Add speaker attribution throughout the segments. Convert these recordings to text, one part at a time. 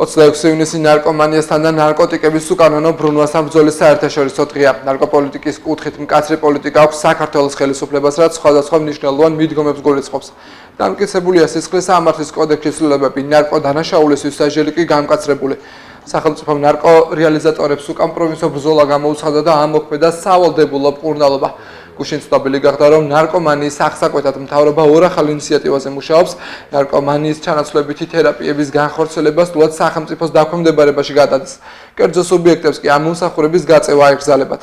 Speaker 1: 26 ივნისი ნარკომანიასთან და ნარკოტიკების უკანონო ბრუნვასთან ბრძოლის საერთაშორისო დღეა. ნარკოპოლიტიკის კუთხით მკაცრი პოლიტიკა აქვს საქართველოს ხელისუფლებას, რაც სხვადასხვა მნიშვნელოვან მიდგომებს გულისხმობს. დამტკიცებულია სისხლის სამართლის კოდექსის ცვლილებები, ნარკოდანაშაულისთვის სასჯელი კი გამკაცრებული. სახელმწიფომ ნარკო რეალიზატორებს უკან პროვინციო ბრძოლა გამოუცხადა და ამოქმედა სავალდებულო მკურნალობა. გუშინ ცნობილი გახდა, რომ ნარკომანიის აღსაკვეთად მთავრობა ორ ახალ ინიციატივაზე მუშაობს. ნარკომანიის ჩანაცვლებითი თერაპიების განხორციელებას სულად სახელმწიფოს დაქვემდებარებაში გადადის. კერძო სუბიექტებს კი ამ მომსახურების გაწევა აეგზალებათ.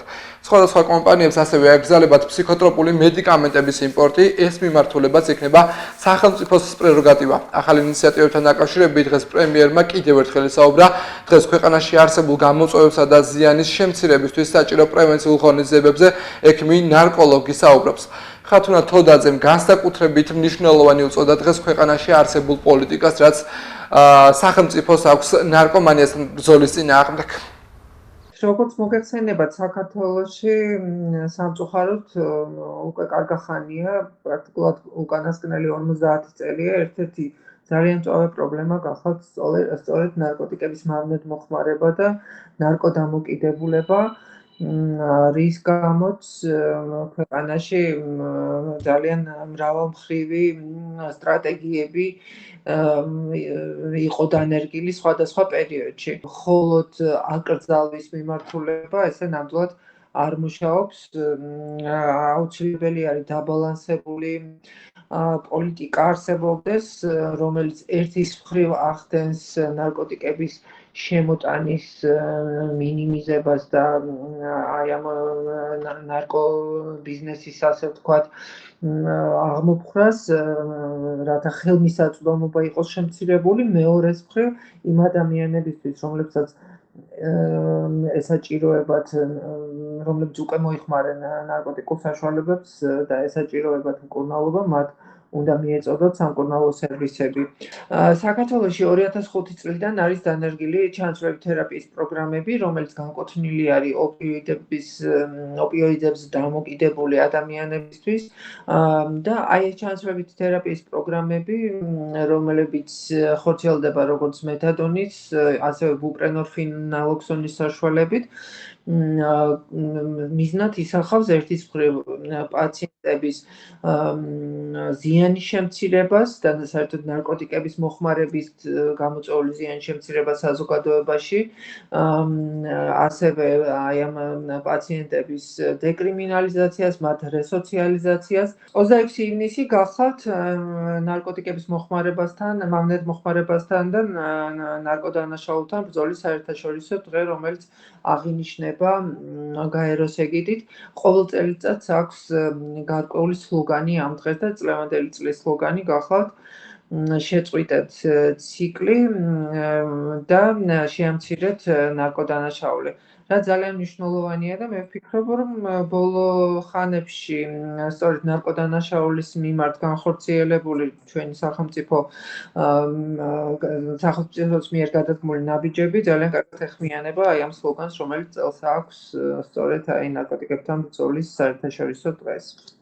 Speaker 1: სხვადასხვა კომპანიებს ასევე აეგზალებათ ფსიქოტროპული მედიკამენტების იმპორტი, ეს მიმართულებაც იქნება სახელმწიფოს პრეროგატივა. ახალ ინიციატივებთან დაკავშირებით დღეს პრემიერმა კიდევ ერთხელ ისაუბრა. დღეს ქვეყანაში არსებულ გამოწვევებსა და ზიანის შემცირებისთვის საჭირო პრევენციულ ღონისძიებებზე ექიმი ნარკოლოგი საუბრობს. ხათუნა თოდაძემ განსაკუთრებით მნიშვნელოვანი უწოდა დღეს ქვეყანაში არსებულ პოლიტიკას, რაც სახელმწიფოს აქვს ნარკომანიასთან ბრძოლის წინააღმდეგ.
Speaker 2: როგორც მოგეხსენებათ, საქართველოში სამწუხაროდ უკვე კარგი ხანია, პრაქტიკულად უკანასკნელი 50 წელია ერთ-ერთი ძალიან მწვავე პრობლემა გახლავთ სწორედ ნარკოტიკების მავნედ მოხმარება და ნარკოდამოკიდებულება, რის გამოც ქვეყანაში ძალიან მრავალმხრივი სტრატეგიები იყო დანერგილი სხვადასხვა პერიოდში. მხოლოდ აკრძალვის მიმართულება ესე ნამდვილად არ მუშაობს. აუცილებელი არის დაბალანსებული პოლიტიკა არსებობდეს, რომელიც ერთის მხრივ ახდენს ნარკოტიკების შემოტანის მინიმიზებას და აი ამ ნარკობიზნესის ასე ვთქვათ აღმოფხვრას, რათა ხელმისაწვდომობა იყოს შემცირებული, მეორეს მხრივ იმ ადამიანებისთვის, რომლებსაც ესაჭიროებათ, რომლებიც უკვე მოიხმარენ ნარკოტიკულ საშუალებებს და ესაჭიროებათ მკურნალობა, მათ უნდა მიეწოდოთ სამკურნალო სერვისები. საქართველოში 2005 წლიდან არის დანერგილი ჩანაცვლებით თერაპიის პროგრამები, რომელიც განკუთვნილი არის ოპიოიდებს დამოკიდებული ადამიანებისთვის და აი ეს ჩანაცვლებით თერაპიის პროგრამები, რომლებიც ხორციელდება როგორც მეთადონის, ასევე ბუპრენორფინ, ნალოქსონის საშუალებით, მიზნად ისახავს ერთის მხრივ პაციენტების ზიანის შემცირებას და საერთოდ ნარკოტიკების მოხმარების გამოწვეული ზიანის შემცირებას საზოგადოებაში, ასევე აი ამ პაციენტების დეკრიმინალიზაციას, მათ რესოციალიზაციას. 26 ივნისი გახლავთ ნარკოტიკების მოხმარებასთან, მავნედ მოხმარებასთან და ნარკოდანაშაულთან ბრძოლის საერთაშორისო დღე, რომელიც აღინიშნება გაეროს ეგიდით. ყოველ წელიწადს აქვს გარკვეული სლოგანი ამ დღეს და წლევანდელი წლის სლოგანი გახლავთ შეწყვიტეთ ციკლი და შეამცირეთ ნარკოდანაშაული. რაც ძალიან მნიშვნელოვანია და მე ვფიქრობ, რომ ბოლო ხანებში სწორედ ნარკოდანაშაულის მიმართ განხორციელებული ჩვენი სახელმწიფოს მიერ გადადგმული ნაბიჯები ძალიან კარგად ეხმიანება აი ამ სლოგანს, რომელიც წელს აქვს სწორედ აი ნარკოტიკებთან ბრძოლის საერთაშორისო დღეს.